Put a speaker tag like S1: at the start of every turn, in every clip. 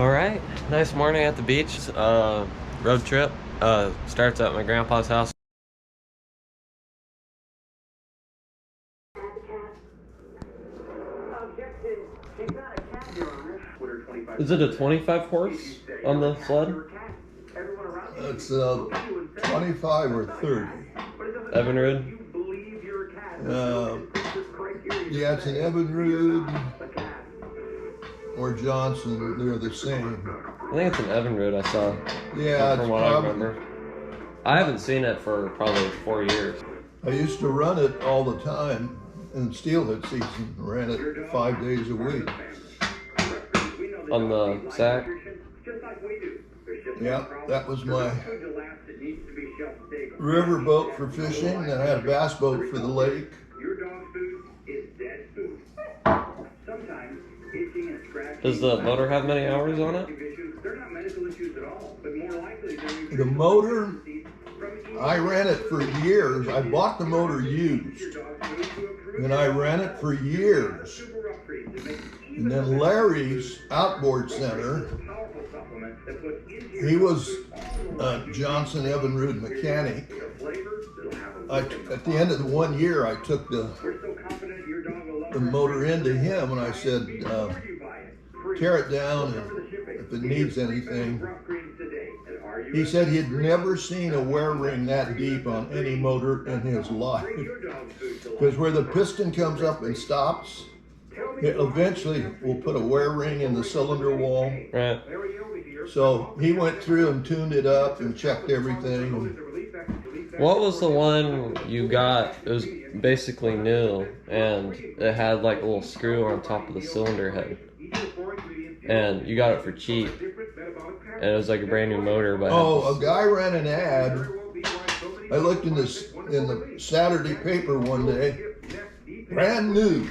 S1: All right, nice morning at the beach. Road trip. Starts at my grandpa's house. Is it a 25 horse on the sled?
S2: It's 25 or 30.
S1: Evinrude?
S2: Yeah, it's an Evinrude or Johnson. They're the same.
S1: I think it's an Evinrude I saw.
S2: Yeah,
S1: from what I remember. I haven't seen it for probably 4 years.
S2: I used to run it all the time in steelhead season. Ran it 5 days a week.
S1: On the sack?
S2: Yeah, that was my river boat for fishing, and I had a bass boat for the lake.
S1: Does the motor have many hours on it?
S2: The motor, I ran it for years. I bought the motor used, and I ran it for years. And then Larry's outboard center, he was a Johnson Evinrude mechanic. At the end of the 1 year, I took the motor into him, and I said, tear it down if it needs anything. He said he'd never seen a wear ring that deep on any motor in his life. Because where the piston comes up and stops, it eventually will put a wear ring in the cylinder wall.
S1: Right.
S2: So he went through and tuned it up and checked everything.
S1: What was the one you got? It was basically new, and it had like a little screw on top of the cylinder head. And you got it for cheap. And it was like a brand new motor. But
S2: a guy ran an ad. I looked in the Saturday paper one day. Brand new,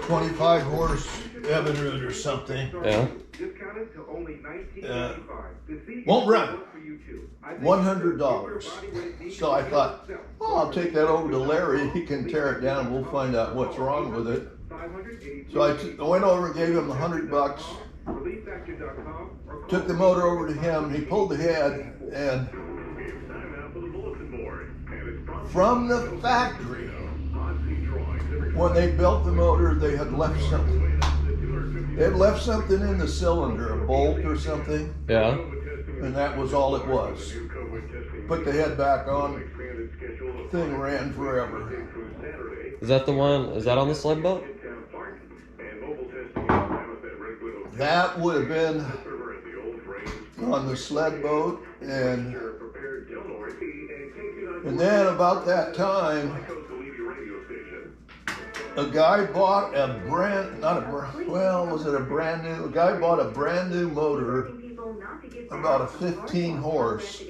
S2: 25 horse Evinrude or something.
S1: Yeah.
S2: Won't run. $100. So I thought, oh, I'll take that over to Larry. He can tear it down. We'll find out what's wrong with it. So I went over and gave him $100. Took the motor over to him. He pulled the head, and from the factory, when they built the motor, they had left something. They had left something in the cylinder, a bolt or something.
S1: Yeah.
S2: And that was all it was. Put the head back on. Thing ran forever.
S1: Is that the one? Is that on the sled boat?
S2: That would have been on the sled boat, and then about that time, a guy bought a brand new motor, about a 15 horse,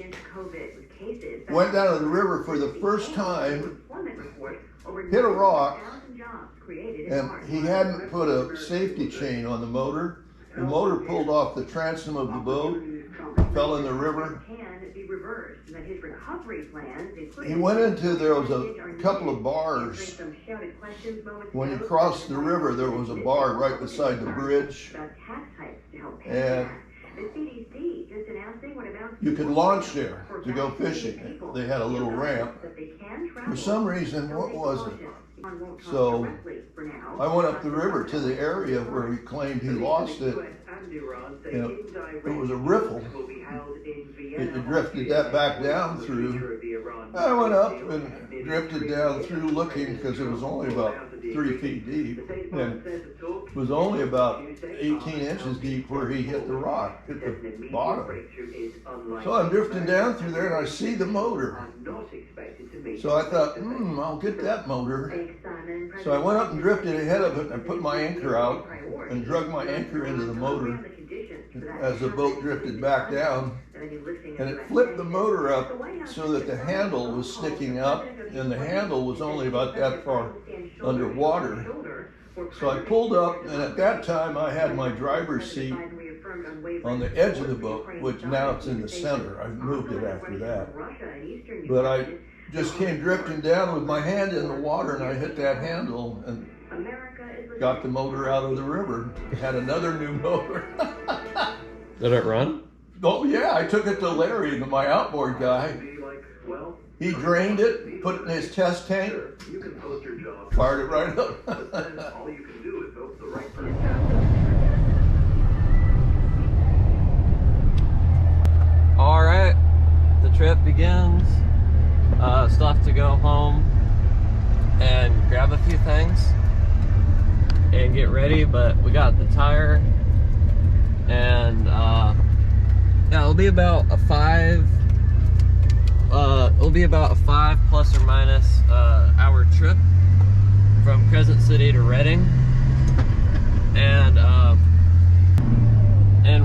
S2: went down to the river for the first time, hit a rock, and he hadn't put a safety chain on the motor. The motor pulled off the transom of the boat, fell in the river. He went into, there was a couple of bars. When you crossed the river, there was a bar right beside the bridge. And you could launch there to go fishing. They had a little ramp. For some reason, what was it? So I went up the river to the area where he claimed he lost it. It was a riffle. It drifted that back down through. I went up and drifted down through looking, because it was only about 3 feet deep, and it was only about 18 inches deep where he hit the rock, hit the bottom. So I'm drifting down through there, and I see the motor. So I thought, I'll get that motor. So I went up and drifted ahead of it, and I put my anchor out and drug my anchor into the motor as the boat drifted back down. And it flipped the motor up so that the handle was sticking up, and the handle was only about that far underwater. So I pulled up, and at that time I had my driver's seat on the edge of the boat, which now it's in the center. I've moved it after that. But I just came drifting down with my hand in the water, and I hit that handle and got the motor out of the river. Had another new motor.
S1: Did it run?
S2: Oh yeah, I took it to Larry, my outboard guy. He drained it, put it in his test tank, fired it right up.
S1: All right, the trip begins. Still have to go home and grab a few things and get ready, but we got the tire, and yeah, it'll be about a 5 plus or minus hour trip from Crescent City to Reading, and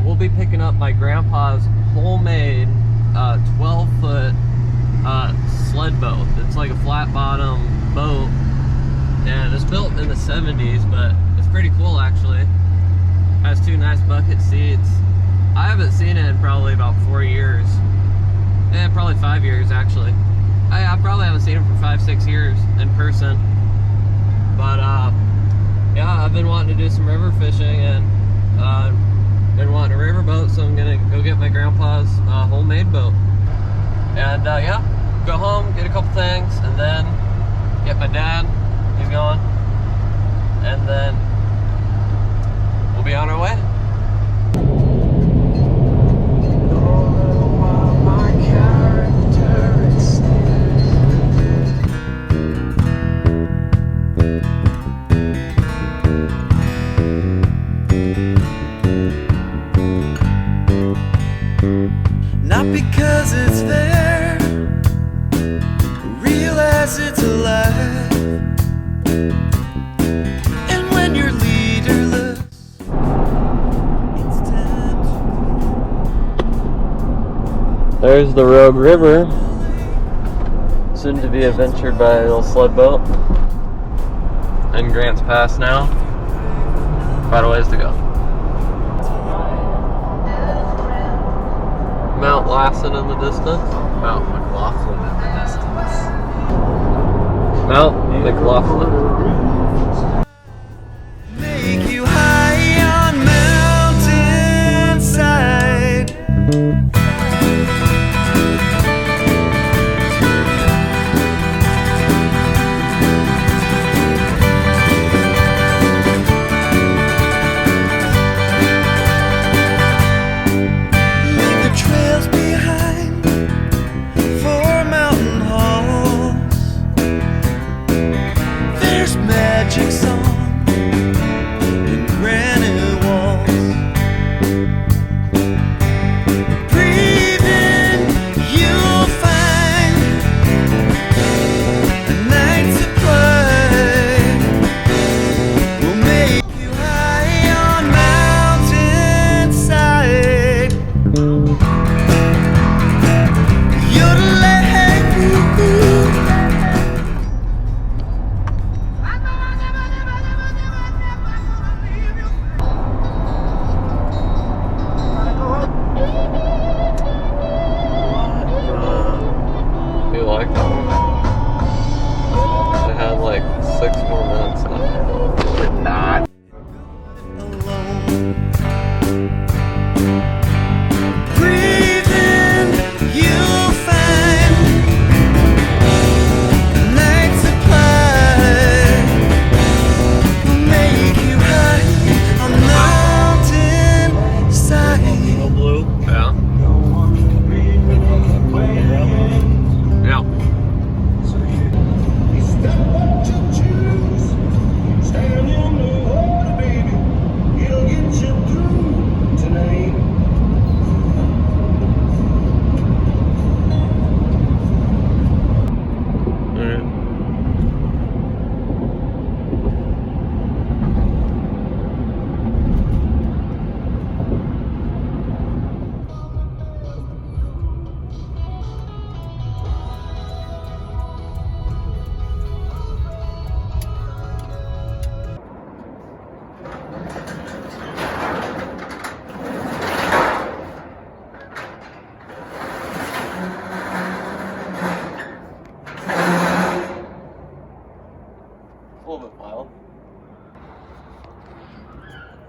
S1: we'll be picking up my grandpa's homemade 12-foot sled boat. It's like a flat bottom boat, and it's built in the 70s, but it's pretty cool actually. Has 2 nice bucket seats. I haven't seen it in probably about 4 years. Probably 5 years actually. I probably haven't seen it for 5-6 years in person. But yeah, I've been wanting to do some river fishing, and been wanting a river boat, so I'm gonna go get my grandpa's homemade boat. And yeah, go home, get a couple things, and then get my dad. He's gone. And then we'll be on our way.
S3: Not because it's there, realize it's alive. And when you're leaderless, it's time to...
S1: There's the Rogue River, soon to be adventured by a little sled boat. And Grants Pass now. Quite a ways to go. Mount Lassen in the distance.
S4: Mount McLaughlin in the distance.
S1: Mount McLaughlin.
S3: make you high on mountainside.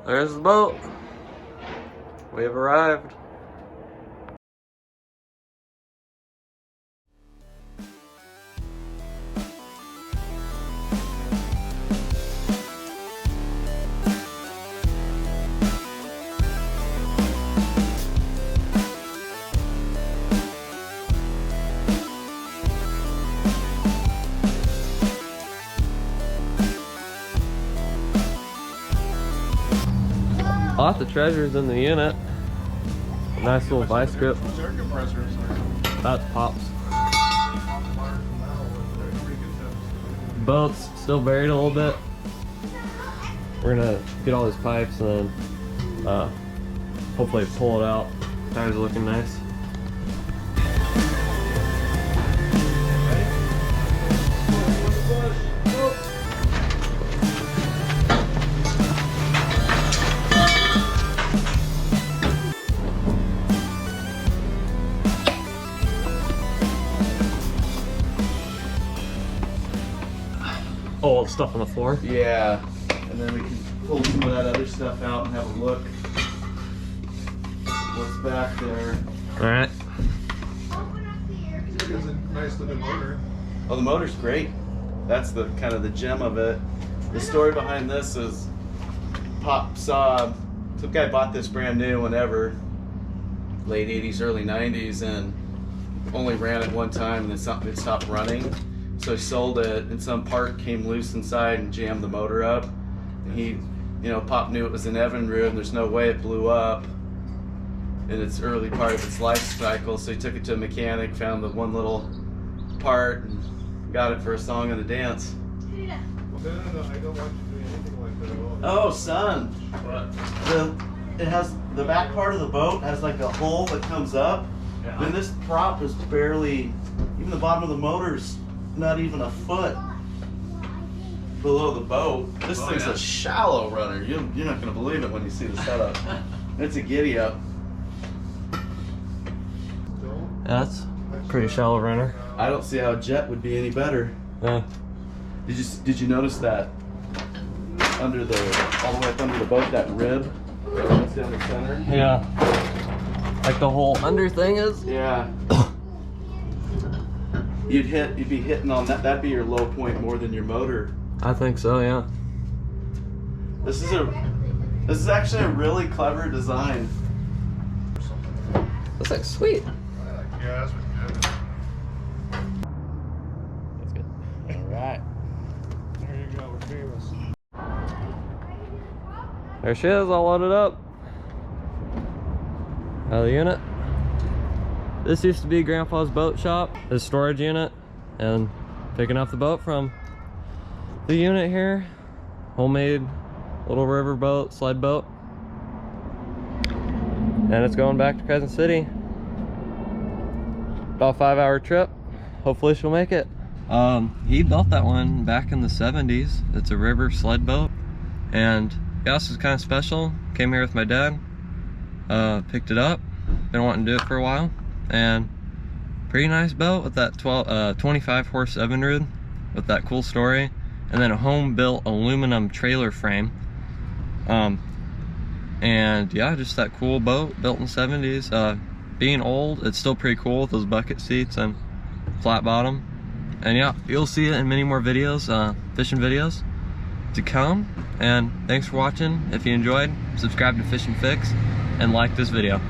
S1: There's the boat. We have arrived. Lots of treasures in the unit. Nice little vice grip. That's Pops. Boat's still buried a little bit. We're gonna get all these pipes and then hopefully pull it out. Tires are looking nice. Oh, stuff on the floor?
S5: Yeah, and then we can pull some of that other stuff out and have a look what's back there.
S1: Alright.
S2: It's a nice looking motor.
S5: Oh, the motor's great. That's the kind of the gem of it. The story behind this is Pop saw, some guy bought this brand new whenever, late 80s, early 90s, and only ran it one time and then it stopped running. So he sold it, and some part came loose inside and jammed the motor up. And he, you know, Pop knew it was an Evinrude, and there's no way it blew up in its early part of its life cycle. So he took it to a mechanic, found the one little part, and got it for a song and a dance.
S2: No, I don't want you doing anything like that at all.
S5: Oh, son. What? It has the back part of the boat has like a hole that comes up.
S1: Yeah.
S5: Then this prop is barely, even the bottom of the motor's not even a foot below the boat. This thing's a shallow runner. You're not gonna believe it when you see the setup. It's a giddy up.
S1: That's a pretty shallow runner.
S5: I don't see how jet would be any better.
S1: Yeah.
S5: Did you notice that under the all the way up under the boat, that rib that runs down the center?
S1: Yeah. Like the whole under thing is?
S5: Yeah. You'd be hitting on that. That'd be your low point more than your motor.
S1: I think so, yeah.
S5: This is actually a really clever design.
S1: That's like sweet.
S2: Yeah, that's good.
S1: That's good. Alright.
S2: There you go, we're famous.
S1: There she is, all loaded up. Out of the unit. This used to be Grandpa's boat shop, his storage unit, and picking up the boat from the unit here. Homemade little river boat, sled boat. And it's going back to Crescent City. About a 5-hour trip. Hopefully she'll make it. He built that one back in the 70s. It's a river sled boat. And yeah, this is kind of special. Came here with my dad, picked it up. Been wanting to do it for a while. And pretty nice boat with that 25 horse Evinrude with that cool story, and then a home built aluminum trailer frame. And yeah, just that cool boat built in the 70s. Being old, it's still pretty cool with those bucket seats and flat bottom. And yeah, you'll see it in many more videos, fishing videos to come. And thanks for watching. If you enjoyed, subscribe to Fish and Fix and like this video.